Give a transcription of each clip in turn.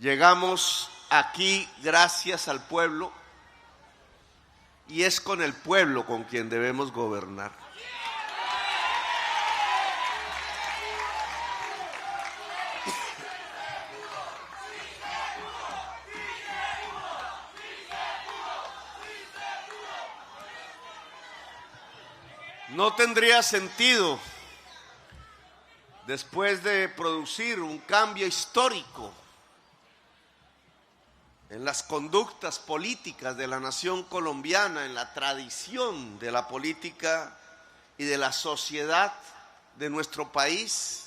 Llegamos aquí gracias al pueblo y es con el pueblo con quien debemos gobernar. No tendría sentido, después de producir un cambio histórico en las conductas políticas de la nación colombiana, en la tradición de la política y de la sociedad de nuestro país,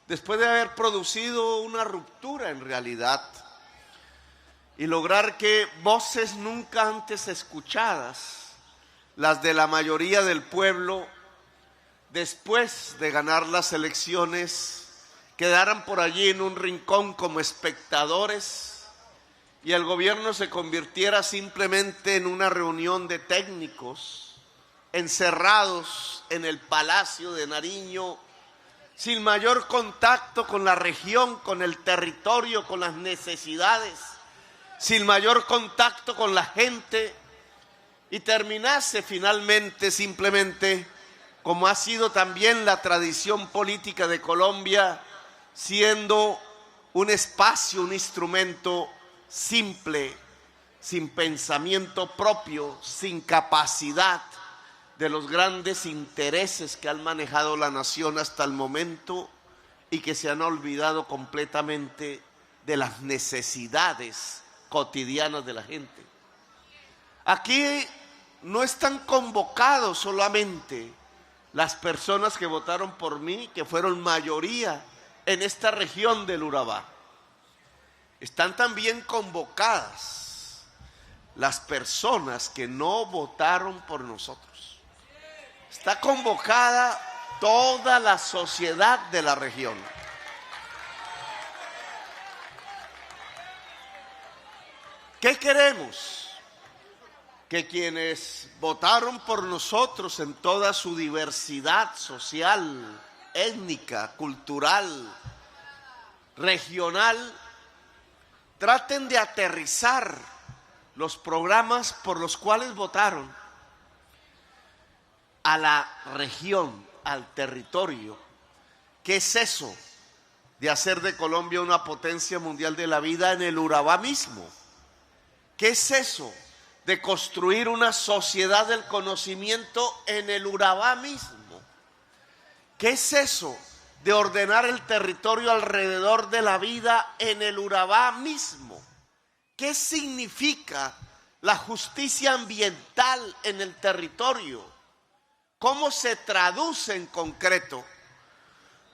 después de haber producido una ruptura en realidad y lograr que voces nunca antes escuchadas, las de la mayoría del pueblo, después de ganar las elecciones, quedaran por allí en un rincón como espectadores y el gobierno se convirtiera simplemente en una reunión de técnicos encerrados en el Palacio de Nariño, sin mayor contacto con la región, con el territorio, con las necesidades, sin mayor contacto con la gente, y terminase finalmente simplemente, como ha sido también la tradición política de Colombia, siendo un espacio, un instrumento simple, sin pensamiento propio, sin capacidad de los grandes intereses que han manejado la nación hasta el momento y que se han olvidado completamente de las necesidades cotidianas de la gente. Aquí no están convocados solamente las personas que votaron por mí, que fueron mayoría en esta región del Urabá. Están también convocadas las personas que no votaron por nosotros. Está convocada toda la sociedad de la región. ¿Qué queremos? Que quienes votaron por nosotros en toda su diversidad social, étnica, cultural, regional, traten de aterrizar los programas por los cuales votaron a la región, al territorio. ¿Qué es eso de hacer de Colombia una potencia mundial de la vida en el Urabá mismo? ¿Qué es eso de construir una sociedad del conocimiento en el Urabá mismo? ¿Qué es eso de ordenar el territorio alrededor de la vida en el Urabá mismo? ¿Qué significa la justicia ambiental en el territorio? ¿Cómo se traduce en concreto?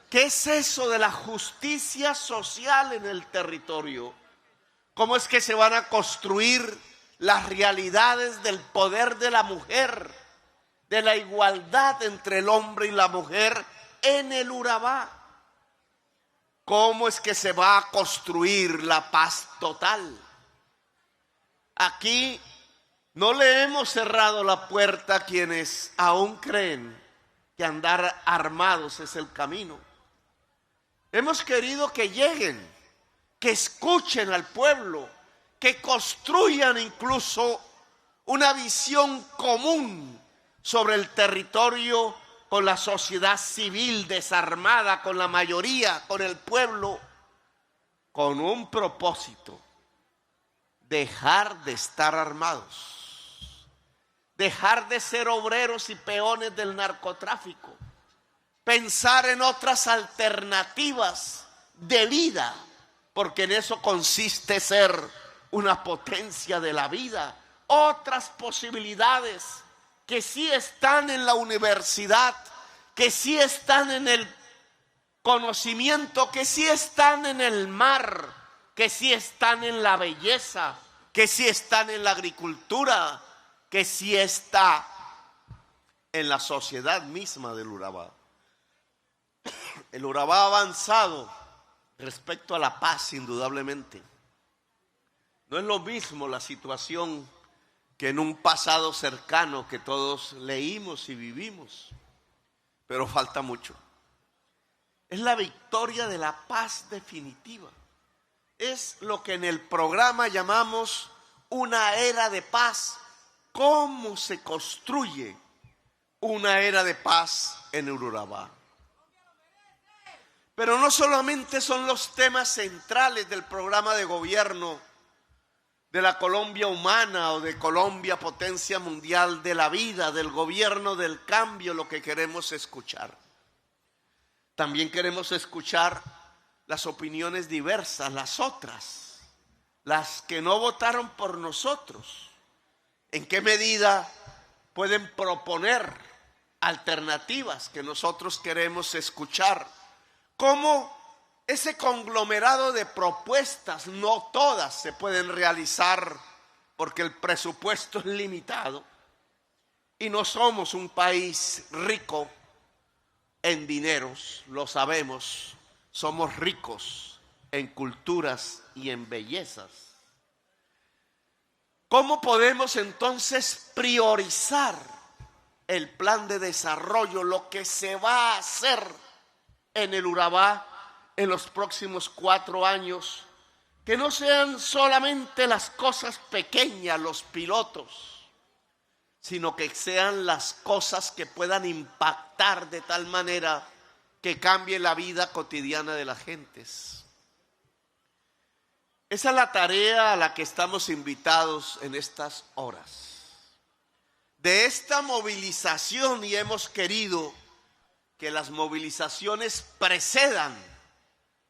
¿Qué es eso de la justicia social en el territorio? ¿Cómo es que se van a construir las realidades del poder de la mujer, de la igualdad entre el hombre y la mujer en el Urabá? ¿Cómo es que se va a construir la paz total? Aquí no le hemos cerrado la puerta a quienes aún creen que andar armados es el camino. Hemos querido que lleguen, que escuchen al pueblo, que construyan incluso una visión común sobre el territorio con la sociedad civil desarmada, con la mayoría, con el pueblo, con un propósito: dejar de estar armados, dejar de ser obreros y peones del narcotráfico, pensar en otras alternativas de vida, porque en eso consiste ser una potencia de la vida, otras posibilidades que sí están en la universidad, que sí están en el conocimiento, que sí están en el mar, que sí están en la belleza, que sí están en la agricultura, que sí está en la sociedad misma del Urabá. El Urabá ha avanzado respecto a la paz, indudablemente. No es lo mismo la situación que en un pasado cercano que todos leímos y vivimos, pero falta mucho. Es la victoria de la paz definitiva. es lo que en el programa llamamos una era de paz. ¿Cómo se construye una era de paz en Urabá? Pero no solamente son los temas centrales del programa de gobierno de la Colombia humana o de Colombia potencia mundial de la vida, del gobierno del cambio, lo que queremos escuchar. También queremos escuchar las opiniones diversas, las otras, las que no votaron por nosotros. ¿En qué medida pueden proponer alternativas que nosotros queremos escuchar? ¿Cómo ese conglomerado de propuestas, no todas se pueden realizar porque el presupuesto es limitado y no somos un país rico en dineros, lo sabemos, somos ricos en culturas y en bellezas? ¿Cómo podemos entonces priorizar el plan de desarrollo, lo que se va a hacer en el Urabá en los próximos 4 años? Que no sean solamente las cosas pequeñas, los pilotos, sino que sean las cosas que puedan impactar de tal manera que cambie la vida cotidiana de las gentes. Esa es la tarea a la que estamos invitados en estas horas. De esta movilización, y hemos querido que las movilizaciones precedan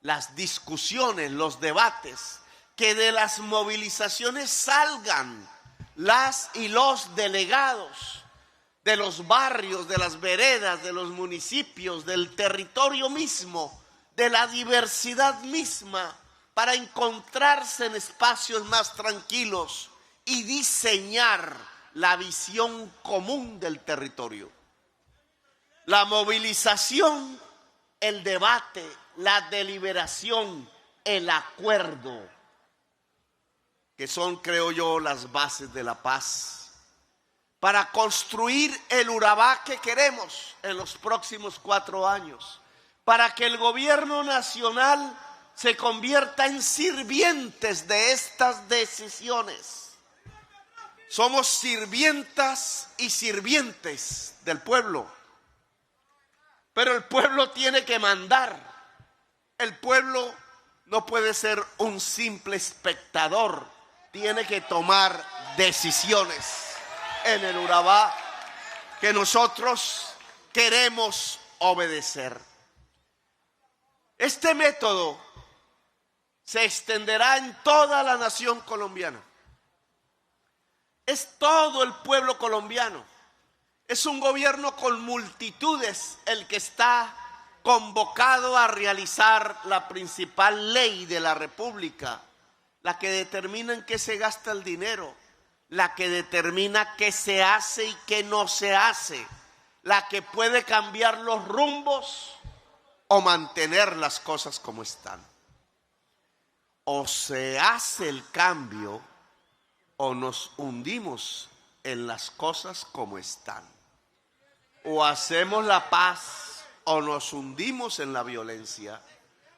las discusiones, los debates, que de las movilizaciones salgan las y los delegados de los barrios, de las veredas, de los municipios, del territorio mismo, de la diversidad misma, para encontrarse en espacios más tranquilos y diseñar la visión común del territorio. La movilización, el debate, la deliberación, el acuerdo, que son, creo yo, las bases de la paz, para construir el Urabá que queremos en los próximos 4 años, para que el gobierno nacional se convierta en sirvientes de estas decisiones. Somos sirvientas y sirvientes del pueblo, pero el pueblo tiene que mandar. El pueblo no puede ser un simple espectador, tiene que tomar decisiones en el Urabá que nosotros queremos obedecer. Este método se extenderá en toda la nación colombiana. Es todo el pueblo colombiano. Es un gobierno con multitudes el que está convocado a realizar la principal ley de la República, la que determina en qué se gasta el dinero, la que determina qué se hace y qué no se hace, la que puede cambiar los rumbos o mantener las cosas como están. O se hace el cambio o nos hundimos en las cosas como están. O hacemos la paz o nos hundimos en la violencia.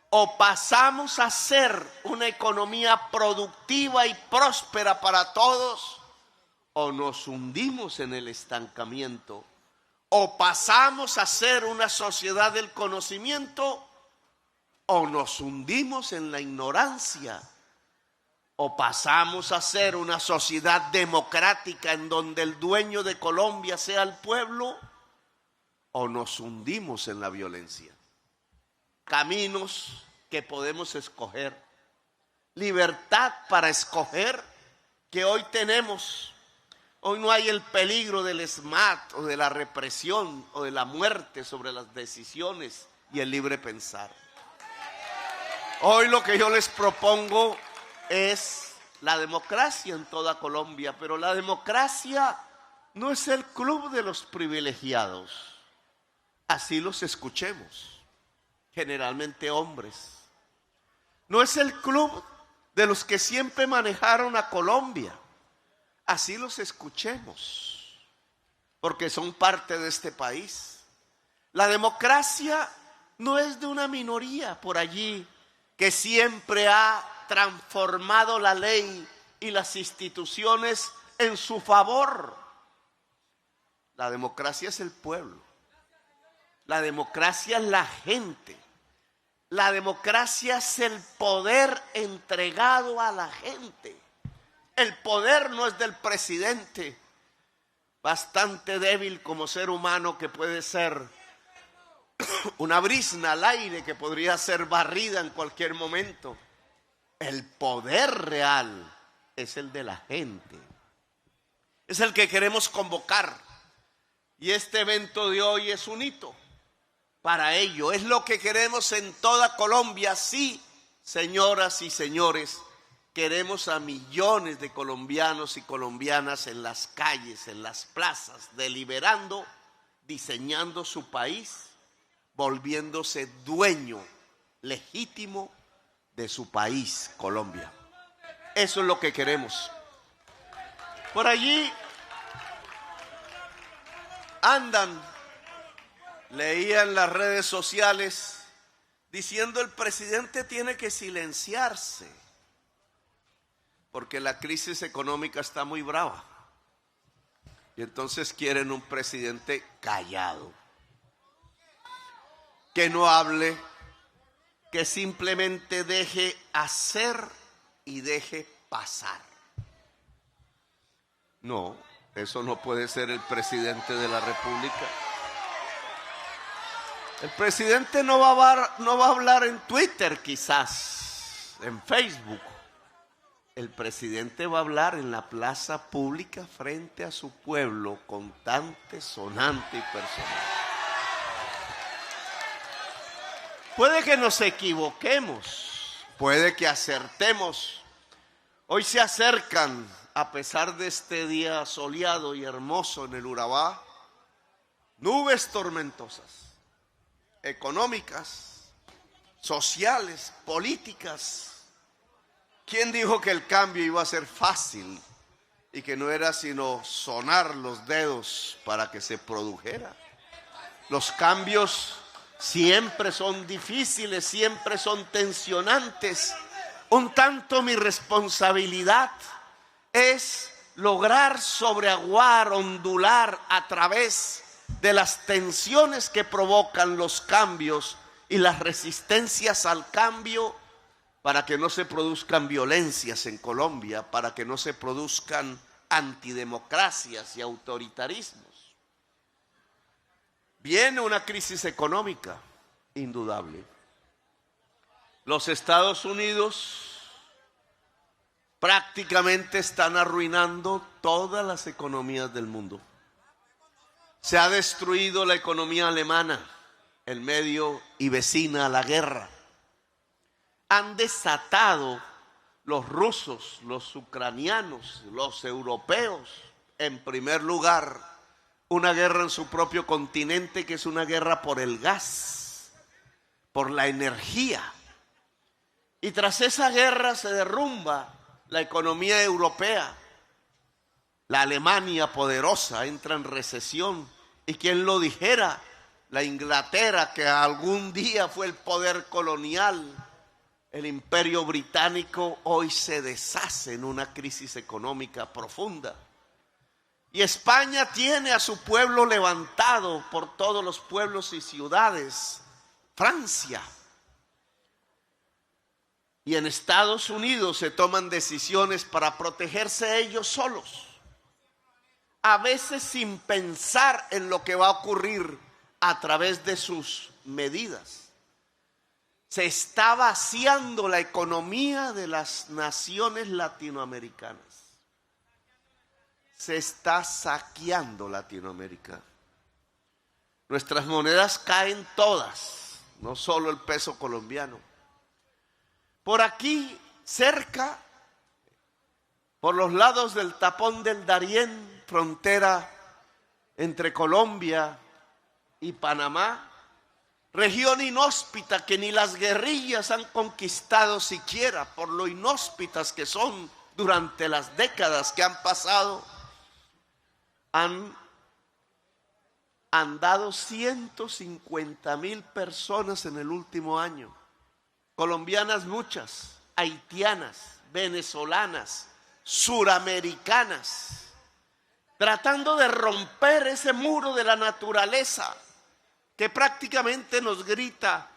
O pasamos a ser una economía productiva y próspera para todos, o nos hundimos en el estancamiento. O pasamos a ser una sociedad del conocimiento, o nos hundimos en la ignorancia. O pasamos a ser una sociedad democrática en donde el dueño de Colombia sea el pueblo, o nos hundimos en la violencia. Caminos que podemos escoger, libertad para escoger que hoy tenemos. Hoy no hay el peligro del ESMAD o de la represión o de la muerte sobre las decisiones y el libre pensar. Hoy lo que yo les propongo es la democracia en toda Colombia, pero la democracia no es el club de los privilegiados. Así los escuchemos, generalmente hombres. No es el club de los que siempre manejaron a Colombia. Así los escuchemos, porque son parte de este país. La democracia no es de una minoría por allí que siempre ha transformado la ley y las instituciones en su favor. La democracia es el pueblo. La democracia es la gente. La democracia es el poder entregado a la gente. El poder no es del presidente, bastante débil como ser humano que puede ser una brizna al aire que podría ser barrida en cualquier momento. El poder real es el de la gente. Es el que queremos convocar. Y este evento de hoy es un hito para ello. Es lo que queremos en toda Colombia. Sí, señoras y señores, queremos a millones de colombianos y colombianas en las calles, en las plazas, deliberando, diseñando su país, volviéndose dueño legítimo de su país, Colombia. Eso es lo que queremos. Por allí andan, leía en las redes sociales, diciendo el presidente tiene que silenciarse, porque la crisis económica está muy brava. Y entonces quieren un presidente callado, que no hable, que simplemente deje hacer y deje pasar. No, eso no puede ser el presidente de la República. El presidente no va a hablar en Twitter, quizás, en Facebook. El presidente va a hablar en la plaza pública frente a su pueblo, contante, sonante y personal. Puede que nos equivoquemos, puede que acertemos. Hoy se acercan, a pesar de este día soleado y hermoso en el Urabá, nubes tormentosas, económicas, sociales, políticas. ¿Quién dijo que el cambio iba a ser fácil y que no era sino sonar los dedos para que se produjera? Los cambios siempre son difíciles, siempre son tensionantes. Un tanto mi responsabilidad es lograr sobreaguar, ondular a través de las tensiones que provocan los cambios y las resistencias al cambio, para que no se produzcan violencias en Colombia, para que no se produzcan antidemocracias y autoritarismos. Viene una crisis económica indudable. Los Estados Unidos prácticamente están arruinando todas las economías del mundo. Se ha destruido la economía alemana, en medio y vecina a la guerra. Han desatado los rusos, los ucranianos, los europeos, en primer lugar, una guerra en su propio continente, que es una guerra por el gas, por la energía. Y tras esa guerra se derrumba la economía europea. La Alemania poderosa entra en recesión. Y quien lo dijera, la Inglaterra, que algún día fue el poder colonial, el imperio británico, hoy se deshace en una crisis económica profunda. Y España tiene a su pueblo levantado por todos los pueblos y ciudades. Francia. Y en Estados Unidos se toman decisiones para protegerse ellos solos, a veces sin pensar en lo que va a ocurrir a través de sus medidas. Se está vaciando la economía de las naciones latinoamericanas. Se está saqueando Latinoamérica. Nuestras monedas caen todas, no solo el peso colombiano. Por aquí, cerca, por los lados del tapón del Darién, frontera entre Colombia y Panamá, región inhóspita que ni las guerrillas han conquistado siquiera, por lo inhóspitas que son durante las décadas que han pasado. Han andado 150,000 personas en el último año, colombianas muchas, haitianas, venezolanas, suramericanas, tratando de romper ese muro de la naturaleza que prácticamente nos grita: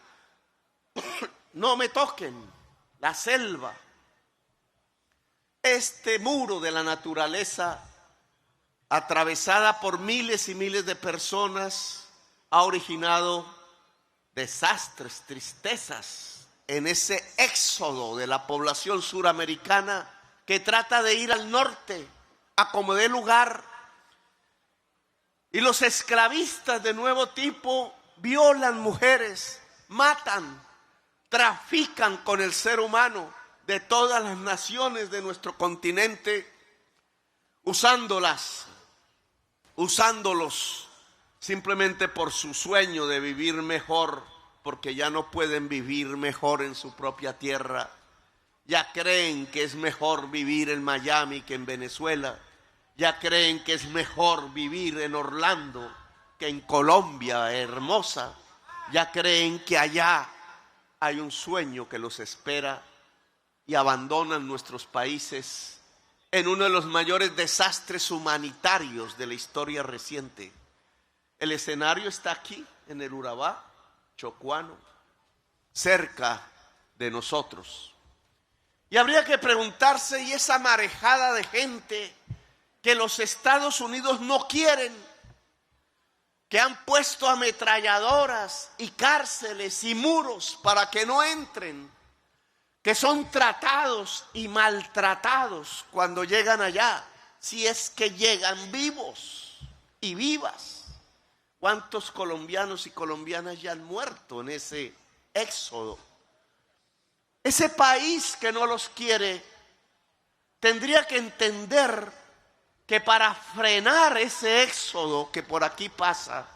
no me toquen, la selva. Este muro de la naturaleza, atravesada por miles y miles de personas, ha originado desastres, tristezas en ese éxodo de la población suramericana que trata de ir al norte a como dé lugar. Y los esclavistas de nuevo tipo violan mujeres, matan, trafican con el ser humano de todas las naciones de nuestro continente, usándolos simplemente por su sueño de vivir mejor, porque ya no pueden vivir mejor en su propia tierra. Ya creen que es mejor vivir en Miami que en Venezuela. Ya creen que es mejor vivir en Orlando que en Colombia hermosa. Ya creen que allá hay un sueño que los espera y abandonan nuestros países en uno de los mayores desastres humanitarios de la historia reciente. El escenario está aquí, en el Urabá, Chocuano, cerca de nosotros. Y habría que preguntarse, ¿y esa marejada de gente que los Estados Unidos no quieren, que han puesto ametralladoras y cárceles y muros para que no entren, que son tratados y maltratados cuando llegan allá, si es que llegan vivos y vivas? ¿Cuántos colombianos y colombianas ya han muerto en ese éxodo? Ese país que no los quiere tendría que entender que para frenar ese éxodo que por aquí pasa,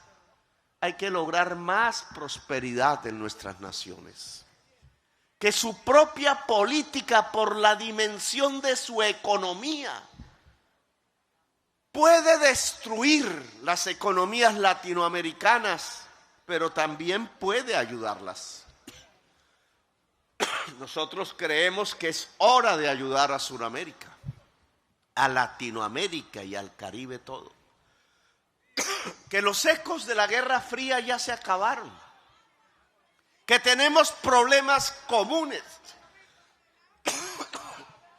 hay que lograr más prosperidad en nuestras naciones. Que su propia política, por la dimensión de su economía, puede destruir las economías latinoamericanas, pero también puede ayudarlas. Nosotros creemos que es hora de ayudar a Sudamérica, a Latinoamérica y al Caribe todo. Que los ecos de la Guerra Fría ya se acabaron. Que tenemos problemas comunes.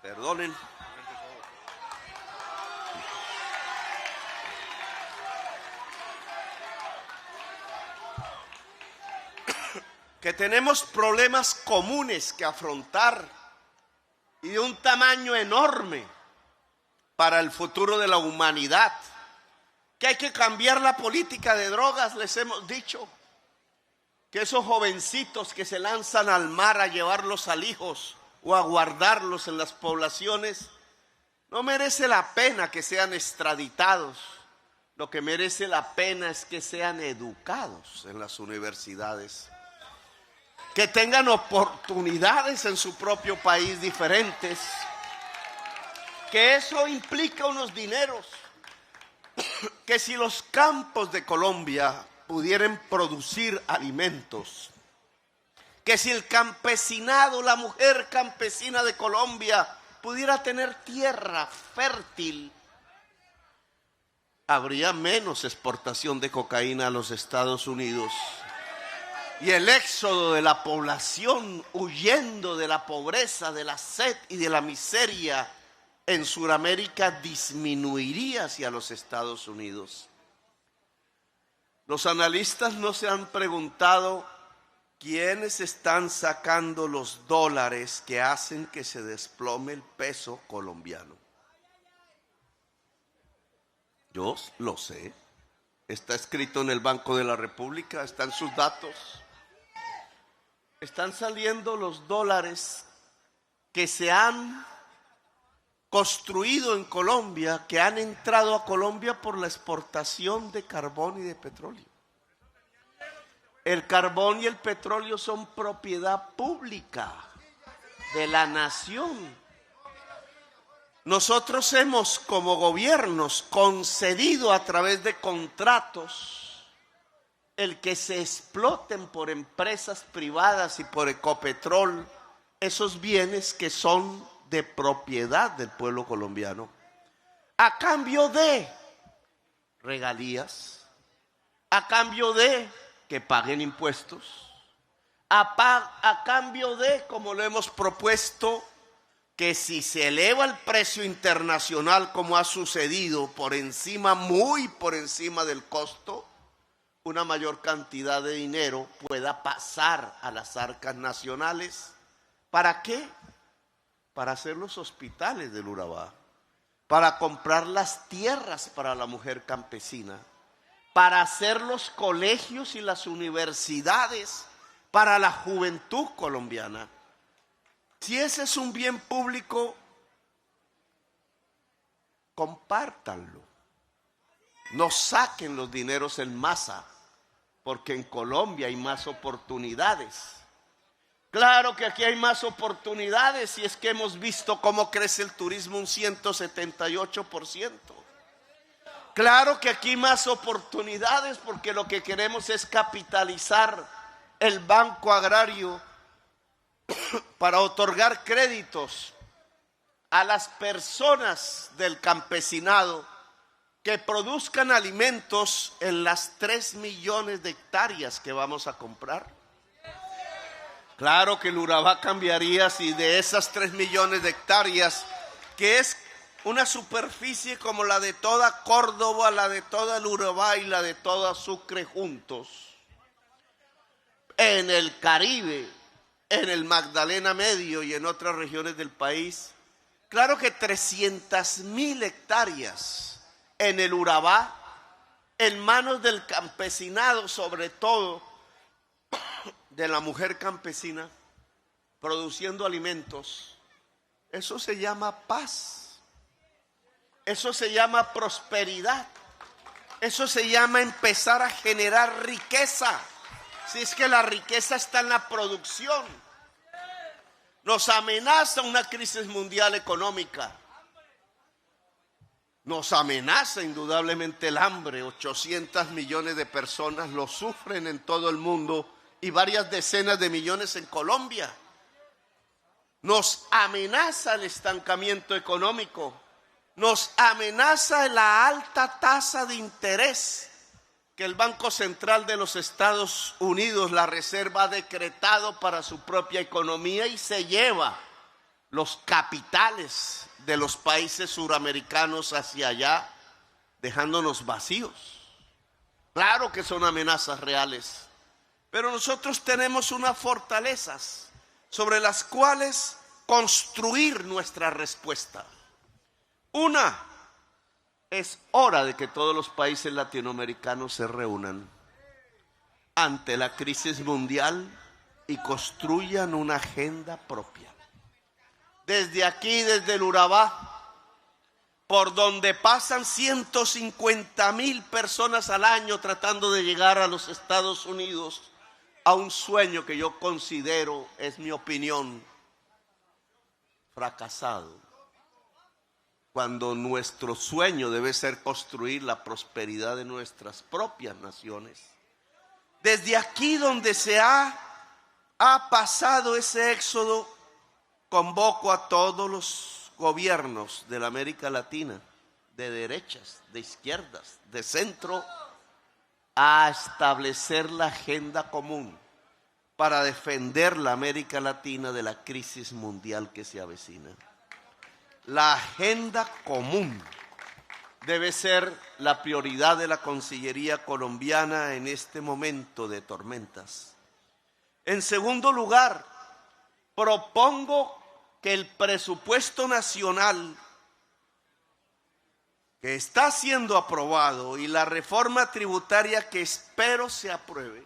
Perdonen. Que tenemos problemas comunes que afrontar y de un tamaño enorme para el futuro de la humanidad. Que hay que cambiar la política de drogas, les hemos dicho. Que esos jovencitos que se lanzan al mar a llevarlos al hijos o a guardarlos en las poblaciones, no merece la pena que sean extraditados. Lo que merece la pena es que sean educados en las universidades, que tengan oportunidades en su propio país diferentes, que eso implica unos dineros, que si los campos de Colombia pudieran producir alimentos, que si el campesinado, la mujer campesina de Colombia pudiera tener tierra fértil, habría menos exportación de cocaína a los Estados Unidos. Y el éxodo de la población huyendo de la pobreza, de la sed y de la miseria en Sudamérica disminuiría hacia los Estados Unidos. Los analistas no se han preguntado quiénes están sacando los dólares que hacen que se desplome el peso colombiano. Yo lo sé. Está escrito en el Banco de la República, están sus datos. Están saliendo los dólares que se han construido en Colombia, que han entrado a Colombia por la exportación de carbón y de petróleo. El carbón y el petróleo son propiedad pública de la nación. Nosotros hemos, como gobiernos, concedido a través de contratos el que se exploten por empresas privadas y por Ecopetrol esos bienes que son de propiedad del pueblo colombiano, a cambio de regalías, a cambio de que paguen impuestos, a cambio de, como lo hemos propuesto, que si se eleva el precio internacional como ha sucedido por encima, muy por encima del costo, una mayor cantidad de dinero pueda pasar a las arcas nacionales. ¿Para qué? Para hacer los hospitales del Urabá, para comprar las tierras para la mujer campesina, para hacer los colegios y las universidades para la juventud colombiana. Si ese es un bien público, compártanlo. No saquen los dineros en masa, porque en Colombia hay más oportunidades. Claro que aquí hay más oportunidades y es que hemos visto cómo crece el turismo un 178%. Claro que aquí hay más oportunidades porque lo que queremos es capitalizar el Banco Agrario para otorgar créditos a las personas del campesinado que produzcan alimentos en las 3 millones de hectáreas que vamos a comprar. Claro que el Urabá cambiaría si de esas 3 millones de hectáreas, que es una superficie como la de toda Córdoba, la de toda el Urabá y la de toda Sucre juntos, en el Caribe, en el Magdalena Medio y en otras regiones del país, claro que 300.000 hectáreas en el Urabá, en manos del campesinado, sobre todo de la mujer campesina, produciendo alimentos. Eso se llama paz, eso se llama prosperidad, eso se llama empezar a generar riqueza. Si es que la riqueza está en la producción. Nos amenaza una crisis mundial económica. Nos amenaza indudablemente el hambre. 800 millones de personas lo sufren en todo el mundo y varias decenas de millones en Colombia. Nos amenaza el estancamiento económico. Nos amenaza la alta tasa de interés que el Banco Central de los Estados Unidos, la Reserva, ha decretado para su propia economía y se lleva los capitales de los países suramericanos hacia allá, dejándonos vacíos. Claro que son amenazas reales, pero nosotros tenemos unas fortalezas sobre las cuales construir nuestra respuesta. Una, es hora de que todos los países latinoamericanos se reúnan ante la crisis mundial y construyan una agenda propia. Desde aquí, desde el Urabá, por donde pasan 150.000 personas al año tratando de llegar a los Estados Unidos, a un sueño que yo considero, es mi opinión, fracasado. Cuando nuestro sueño debe ser construir la prosperidad de nuestras propias naciones. Desde aquí donde se ha pasado ese éxodo, convoco a todos los gobiernos de la América Latina, de derechas, de izquierdas, de centro, a establecer la agenda común para defender la América Latina de la crisis mundial que se avecina. La agenda común debe ser la prioridad de la Cancillería colombiana en este momento de tormentas. En segundo lugar, propongo que el presupuesto nacional que está siendo aprobado y la reforma tributaria que espero se apruebe,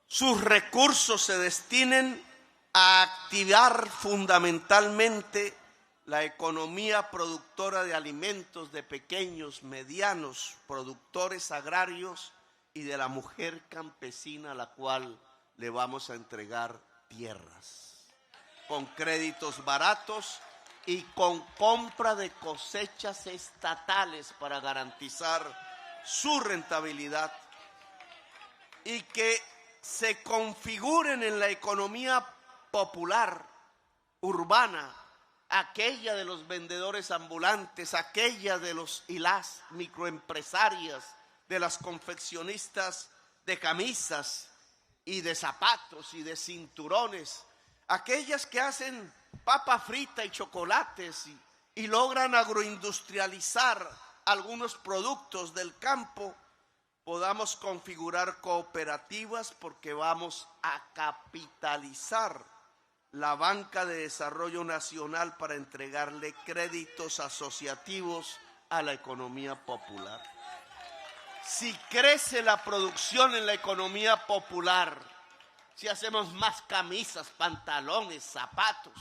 sus recursos se destinen a activar fundamentalmente la economía productora de alimentos de pequeños, medianos productores agrarios y de la mujer campesina a la cual le vamos a entregar tierras, con créditos baratos y con compra de cosechas estatales para garantizar su rentabilidad y que se configuren en la economía popular, urbana, aquella de los vendedores ambulantes, aquella de los y las microempresarias, de las confeccionistas de camisas y de zapatos y de cinturones, aquellas que hacen papa frita y chocolates y logran agroindustrializar algunos productos del campo, podamos configurar cooperativas, porque vamos a capitalizar la banca de desarrollo nacional para entregarle créditos asociativos a la economía popular. Si crece la producción en la economía popular, si hacemos más camisas, pantalones, zapatos,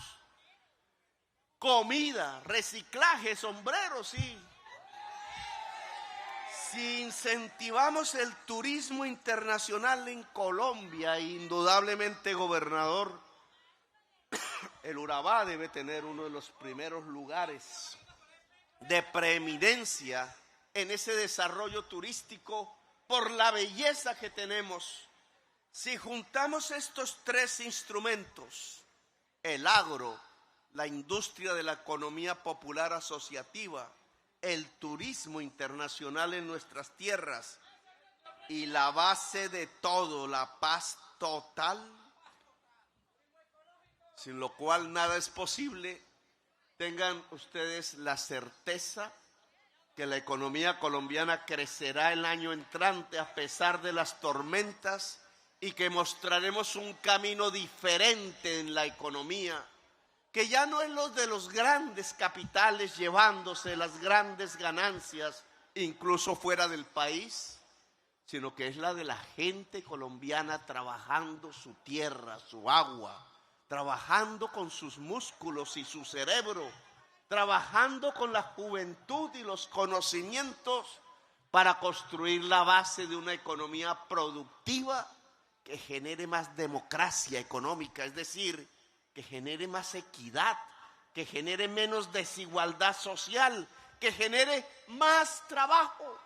comida, reciclaje, sombreros, sí. Si incentivamos el turismo internacional en Colombia, indudablemente, gobernador, el Urabá debe tener uno de los primeros lugares de preeminencia en ese desarrollo turístico por la belleza que tenemos. Si juntamos estos tres instrumentos, el agro, la industria de la economía popular asociativa, el turismo internacional en nuestras tierras y la base de todo, la paz total, sin lo cual nada es posible, tengan ustedes la certeza que la economía colombiana crecerá el año entrante a pesar de las tormentas, y que mostraremos un camino diferente en la economía, que ya no es lo de los grandes capitales llevándose las grandes ganancias, incluso fuera del país, sino que es la de la gente colombiana trabajando su tierra, su agua, trabajando con sus músculos y su cerebro, trabajando con la juventud y los conocimientos para construir la base de una economía productiva que genere más democracia económica, es decir, que genere más equidad, que genere menos desigualdad social, que genere más trabajo,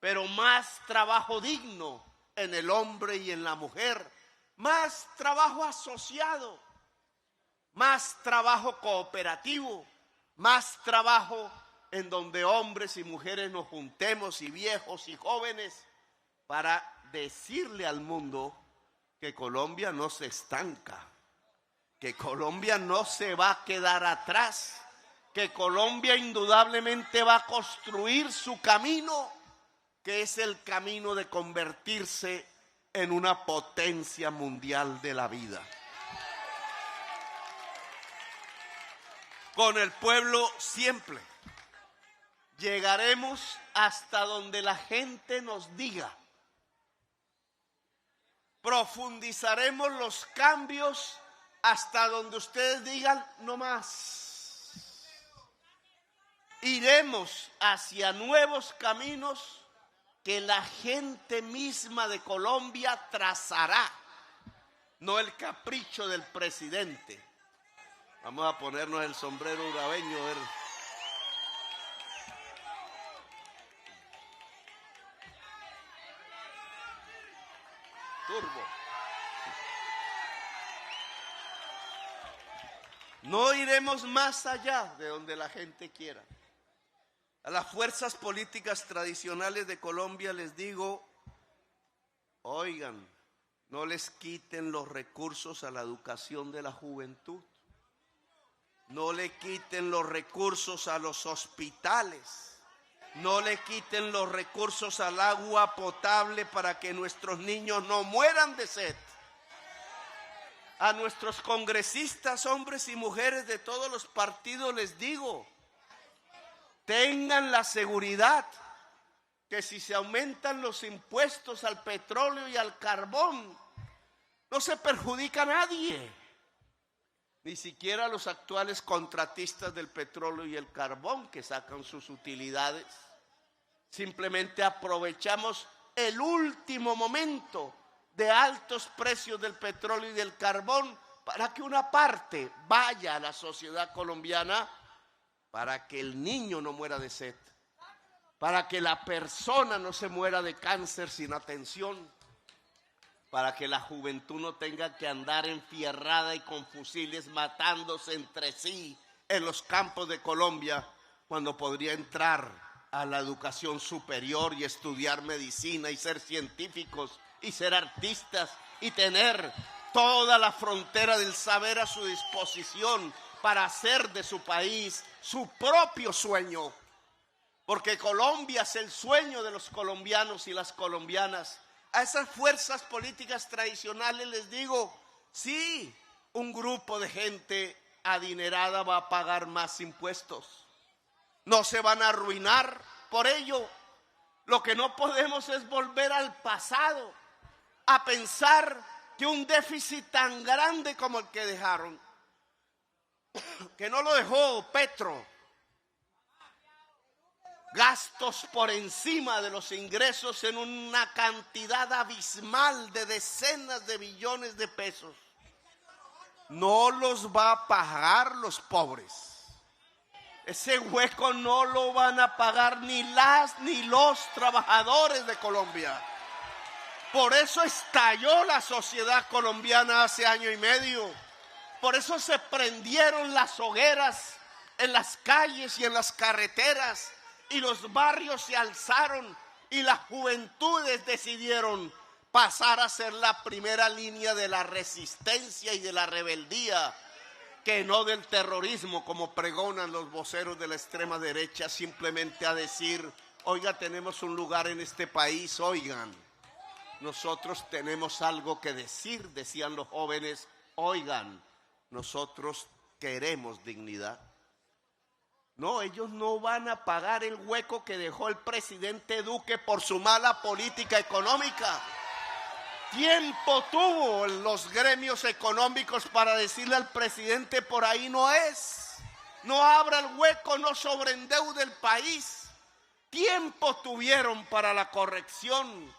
pero más trabajo digno en el hombre y en la mujer, más trabajo asociado, más trabajo cooperativo, más trabajo en donde hombres y mujeres nos juntemos, y viejos y jóvenes, para decirle al mundo que Colombia no se estanca, que Colombia no se va a quedar atrás, que Colombia indudablemente va a construir su camino, que es el camino de convertirse en una potencia mundial de la vida. Con el pueblo siempre llegaremos hasta donde la gente nos diga. Profundizaremos los cambios hasta donde ustedes digan no más. Iremos hacia nuevos caminos que la gente misma de Colombia trazará, no el capricho del presidente. Vamos a ponernos el sombrero urabeño, a ver. Turbo. No iremos más allá de donde la gente quiera. A las fuerzas políticas tradicionales de Colombia les digo, oigan, no les quiten los recursos a la educación de la juventud. No le quiten los recursos a los hospitales. No le quiten los recursos al agua potable para que nuestros niños no mueran de sed. A nuestros congresistas, hombres y mujeres de todos los partidos, les digo, tengan la seguridad que si se aumentan los impuestos al petróleo y al carbón, no se perjudica a nadie, ni siquiera a los actuales contratistas del petróleo y el carbón que sacan sus utilidades. Simplemente aprovechamos el último momento de altos precios del petróleo y del carbón para que una parte vaya a la sociedad colombiana, para que el niño no muera de sed, para que la persona no se muera de cáncer sin atención, para que la juventud no tenga que andar enfierrada y con fusiles matándose entre sí en los campos de Colombia, cuando podría entrar a la educación superior y estudiar medicina y ser científicos y ser artistas y tener toda la frontera del saber a su disposición para hacer de su país su propio sueño. Porque Colombia es el sueño de los colombianos y las colombianas. A esas fuerzas políticas tradicionales les digo, sí, un grupo de gente adinerada va a pagar más impuestos. No se van a arruinar por ello. Lo que no podemos es volver al pasado a pensar que un déficit tan grande como el que dejaron, que no lo dejó Petro, gastos por encima de los ingresos en una cantidad abismal de decenas de billones de pesos, no los va a pagar los pobres. Ese hueco no lo van a pagar ni las ni los trabajadores de Colombia. Por eso estalló la sociedad colombiana hace año y medio. Por eso se prendieron las hogueras en las calles y en las carreteras, y los barrios se alzaron y las juventudes decidieron pasar a ser la primera línea de la resistencia y de la rebeldía, que no del terrorismo, como pregonan los voceros de la extrema derecha, simplemente a decir, oiga, tenemos un lugar en este país, oigan, nosotros tenemos algo que decir, decían los jóvenes, oigan, nosotros queremos dignidad. No, ellos no van a pagar el hueco que dejó el presidente Duque por su mala política económica. Tiempo tuvo los gremios económicos para decirle al presidente, por ahí no es. No abra el hueco, no sobreendeude el país. Tiempo tuvieron para la corrección.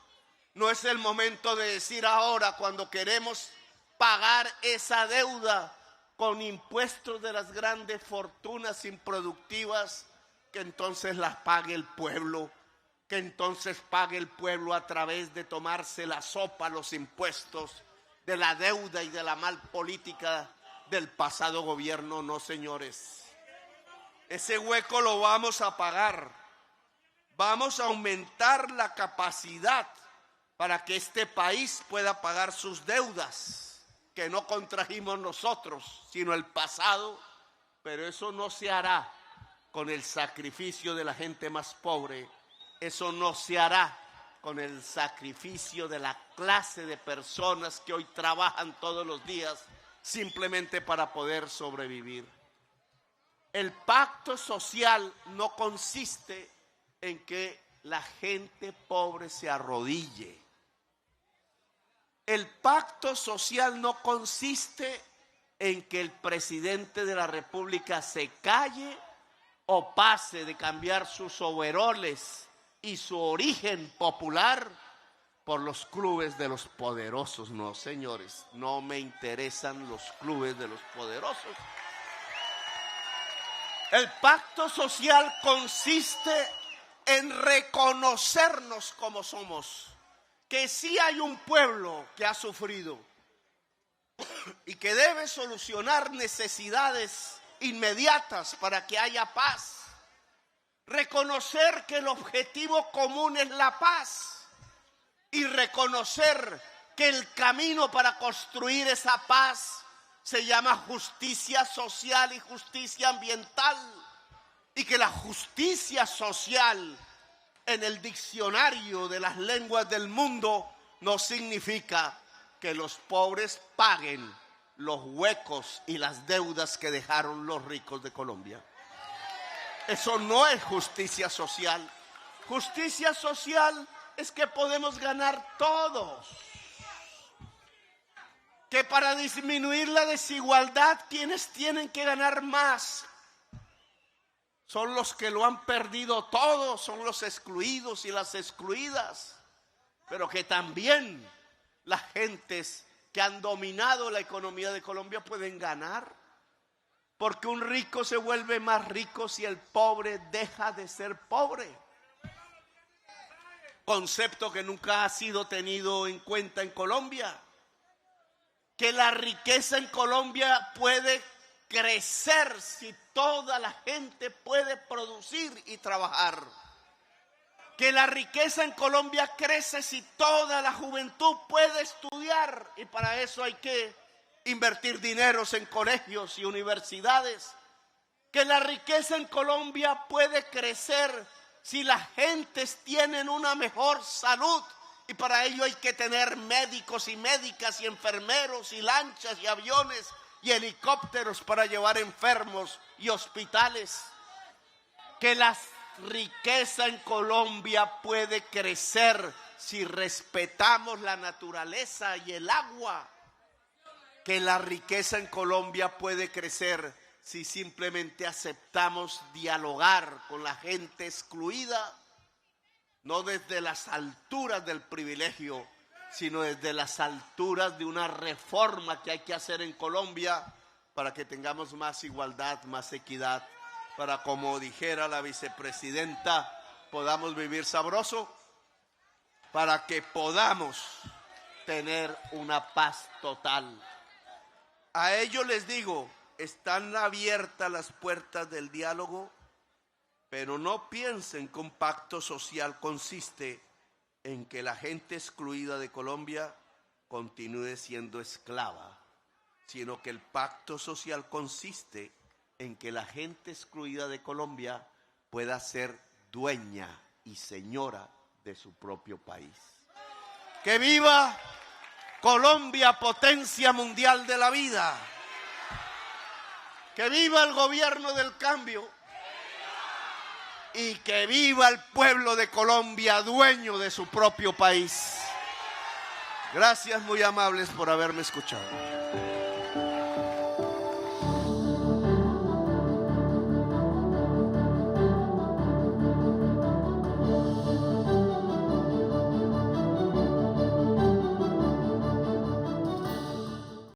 No es el momento de decir ahora, cuando queremos pagar esa deuda con impuestos de las grandes fortunas improductivas, que entonces las pague el pueblo, que entonces pague el pueblo a través de tomarse la sopa, los impuestos de la deuda y de la mal política del pasado gobierno. No, señores, ese hueco lo vamos a pagar. Vamos a aumentar la capacidad para que este país pueda pagar sus deudas, que no contrajimos nosotros, sino el pasado, pero eso no se hará con el sacrificio de la gente más pobre, eso no se hará con el sacrificio de la clase de personas que hoy trabajan todos los días simplemente para poder sobrevivir. El pacto social no consiste en que la gente pobre se arrodille. El pacto social no consiste en que el presidente de la República se calle o pase de cambiar sus overoles y su origen popular por los clubes de los poderosos. No, señores, no me interesan los clubes de los poderosos. El pacto social consiste en reconocernos como somos, que sí hay un pueblo que ha sufrido y que debe solucionar necesidades inmediatas para que haya paz. Reconocer que el objetivo común es la paz y reconocer que el camino para construir esa paz se llama justicia social y justicia ambiental, y que la justicia social en el diccionario de las lenguas del mundo no significa que los pobres paguen los huecos y las deudas que dejaron los ricos de Colombia. Eso no es justicia social. Justicia social es que podemos ganar todos. Que para disminuir la desigualdad, quienes tienen que ganar más son los que lo han perdido todo, son los excluidos y las excluidas, pero que también las gentes que han dominado la economía de Colombia pueden ganar, porque un rico se vuelve más rico si el pobre deja de ser pobre. concepto que nunca ha sido tenido en cuenta en Colombia, que la riqueza en Colombia puede crecer si toda la gente puede producir y trabajar, que la riqueza en Colombia crece si toda la juventud puede estudiar, y para eso hay que invertir dineros en colegios y universidades, que la riqueza en Colombia puede crecer si las gentes tienen una mejor salud, y para ello hay que tener médicos y médicas y enfermeros y lanchas y aviones y helicópteros para llevar enfermos y hospitales, que la riqueza en Colombia puede crecer si respetamos la naturaleza y el agua, que la riqueza en Colombia puede crecer si simplemente aceptamos dialogar con la gente excluida, no desde las alturas del privilegio, sino desde las alturas de una reforma que hay que hacer en Colombia para que tengamos más igualdad, más equidad, para, como dijera la vicepresidenta, podamos vivir sabroso, para que podamos tener una paz total. A ellos les digo, están abiertas las puertas del diálogo, pero no piensen que un pacto social consiste en que la gente excluida de Colombia continúe siendo esclava, sino que el pacto social consiste en que la gente excluida de Colombia pueda ser dueña y señora de su propio país. ¡Que viva Colombia, potencia mundial de la vida! ¡Que viva el gobierno del cambio! Y que viva el pueblo de Colombia, dueño de su propio país. Gracias, muy amables, por haberme escuchado.